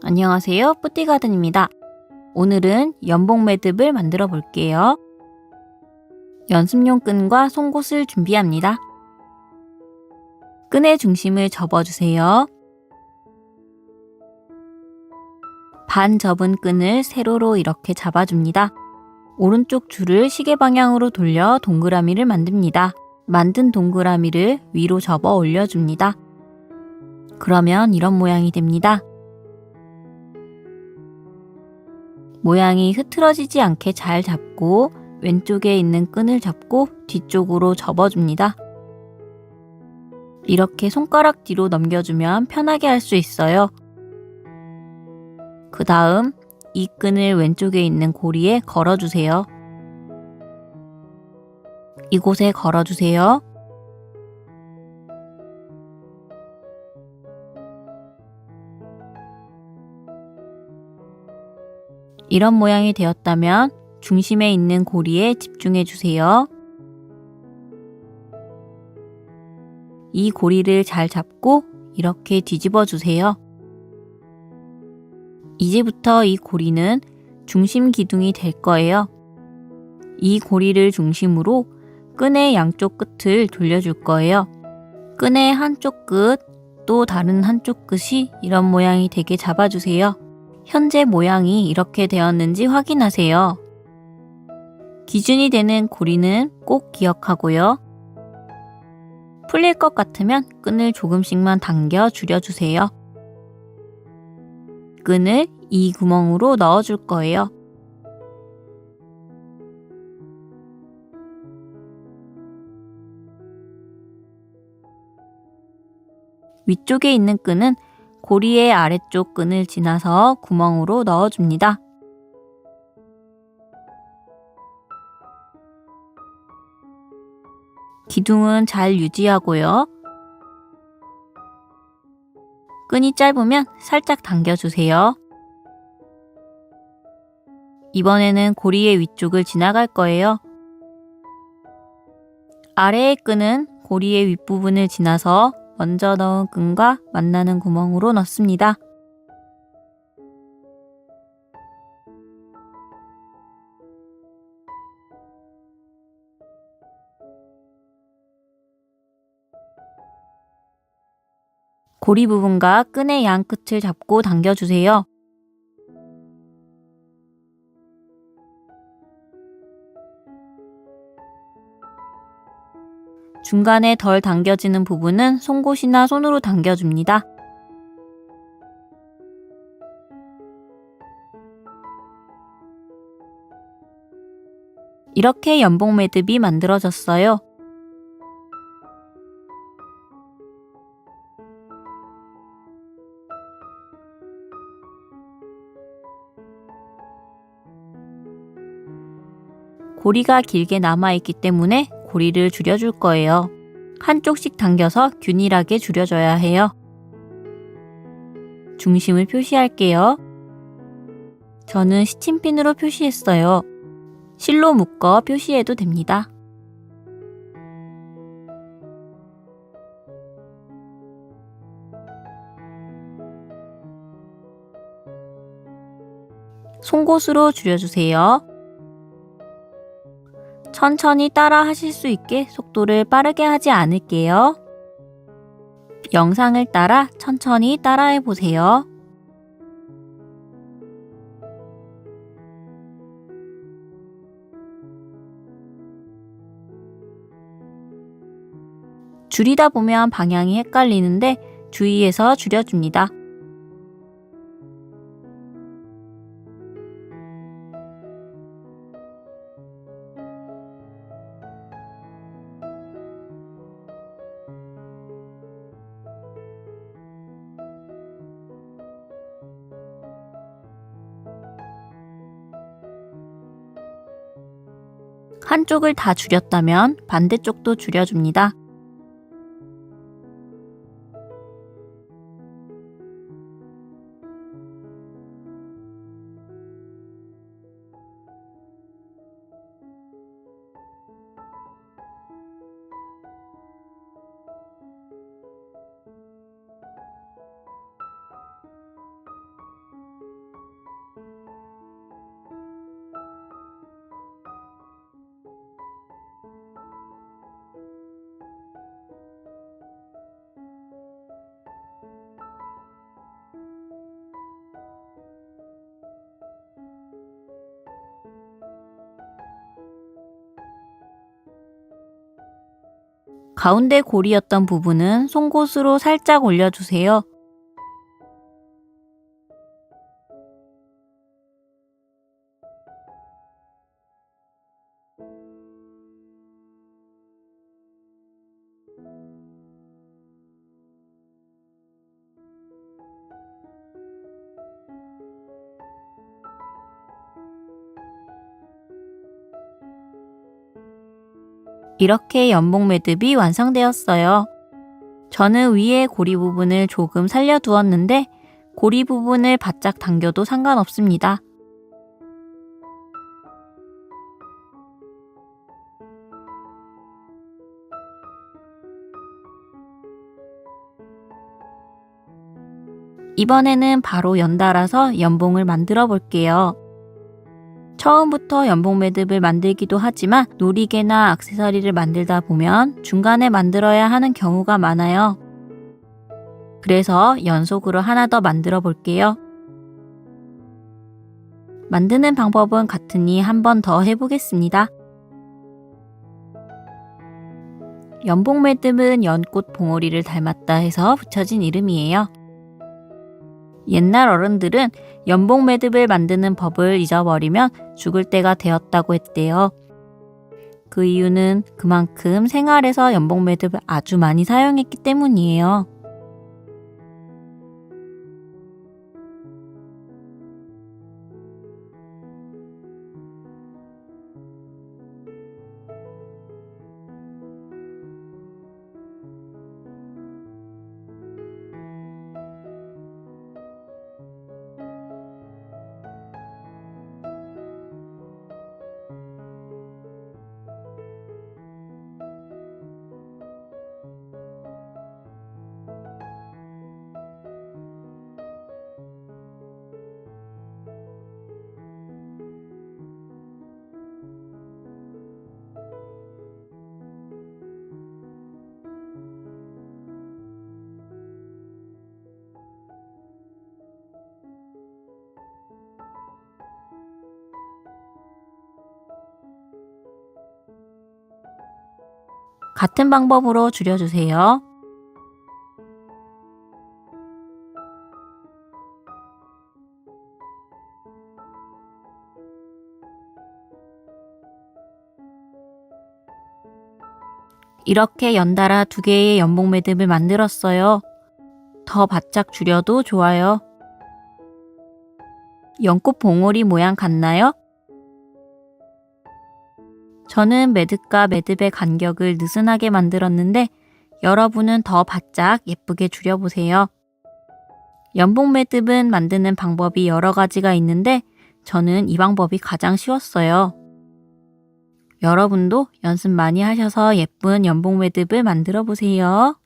안녕하세요, 뿌띠가든입니다. 오늘은 연봉 매듭을 만들어 볼게요. 연습용 끈과 송곳을 준비합니다. 끈의 중심을 접어주세요. 반 접은 끈을 세로로 이렇게 잡아줍니다. 오른쪽 줄을 시계 방향으로 돌려 동그라미를 만듭니다. 만든 동그라미를 위로 접어 올려줍니다. 그러면 이런 모양이 됩니다. 모양이 흐트러지지 않게 잘 잡고 왼쪽에 있는 끈을 잡고 뒤쪽으로 접어줍니다. 이렇게 손가락 뒤로 넘겨주면 편하게 할 수 있어요. 그 다음 이 끈을 왼쪽에 있는 고리에 걸어주세요. 이곳에 걸어주세요. 이런 모양이 되었다면 중심에 있는 고리에 집중해 주세요. 이 고리를 잘 잡고 이렇게 뒤집어 주세요. 이제부터 이 고리는 중심 기둥이 될 거예요. 이 고리를 중심으로 끈의 양쪽 끝을 돌려줄 거예요. 끈의 한쪽 끝, 또 다른 한쪽 끝이 이런 모양이 되게 잡아주세요. 현재 모양이 이렇게 되었는지 확인하세요. 기준이 되는 고리는 꼭 기억하고요. 풀릴 것 같으면 끈을 조금씩만 당겨 줄여주세요. 끈을 이 구멍으로 넣어줄 거예요. 위쪽에 있는 끈은 고리의 아래쪽 끈을 지나서 구멍으로 넣어줍니다. 기둥은 잘 유지하고요. 끈이 짧으면 살짝 당겨주세요. 이번에는 고리의 위쪽을 지나갈 거예요. 아래의 끈은 고리의 윗부분을 지나서 먼저 넣은 끈과 만나는 구멍으로 넣습니다. 고리 부분과 끈의 양 끝을 잡고 당겨주세요. 중간에 덜 당겨지는 부분은 송곳이나 손으로 당겨줍니다. 이렇게 연봉 매듭이 만들어졌어요. 고리가 길게 남아있기 때문에 고리를 줄여줄 거예요. 한쪽씩 당겨서 균일하게 줄여줘야 해요. 중심을 표시할게요. 저는 시침핀으로 표시했어요. 실로 묶어 표시해도 됩니다. 송곳으로 줄여주세요. 천천히 따라 하실 수 있게 속도를 빠르게 하지 않을게요. 영상을 따라 천천히 따라해 보세요. 줄이다 보면 방향이 헷갈리는데 주의해서 줄여줍니다. 한쪽을 다 줄였다면 반대쪽도 줄여줍니다. 가운데 고리였던 부분은 송곳으로 살짝 올려주세요. 이렇게 연봉 매듭이 완성되었어요. 저는 위에 고리 부분을 조금 살려두었는데 고리 부분을 바짝 당겨도 상관없습니다. 이번에는 바로 연달아서 연봉을 만들어 볼게요. 처음부터 연봉 매듭을 만들기도 하지만 놀이개나 액세서리를 만들다 보면 중간에 만들어야 하는 경우가 많아요. 그래서 연속으로 하나 더 만들어 볼게요. 만드는 방법은 같으니 한 번 더 해보겠습니다. 연봉 매듭은 연꽃 봉오리를 닮았다 해서 붙여진 이름이에요. 옛날 어른들은 연봉 매듭을 만드는 법을 잊어버리면 죽을 때가 되었다고 했대요. 그 이유는 그만큼 생활에서 연봉 매듭을 아주 많이 사용했기 때문이에요. 같은 방법으로 줄여주세요. 이렇게 연달아 2개의 연봉 매듭을 만들었어요. 더 바짝 줄여도 좋아요. 연꽃 봉오리 모양 같나요? 저는 매듭과 매듭의 간격을 느슨하게 만들었는데 여러분은 더 바짝 예쁘게 줄여보세요. 연봉 매듭은 만드는 방법이 여러 가지가 있는데 저는 이 방법이 가장 쉬웠어요. 여러분도 연습 많이 하셔서 예쁜 연봉 매듭을 만들어 보세요.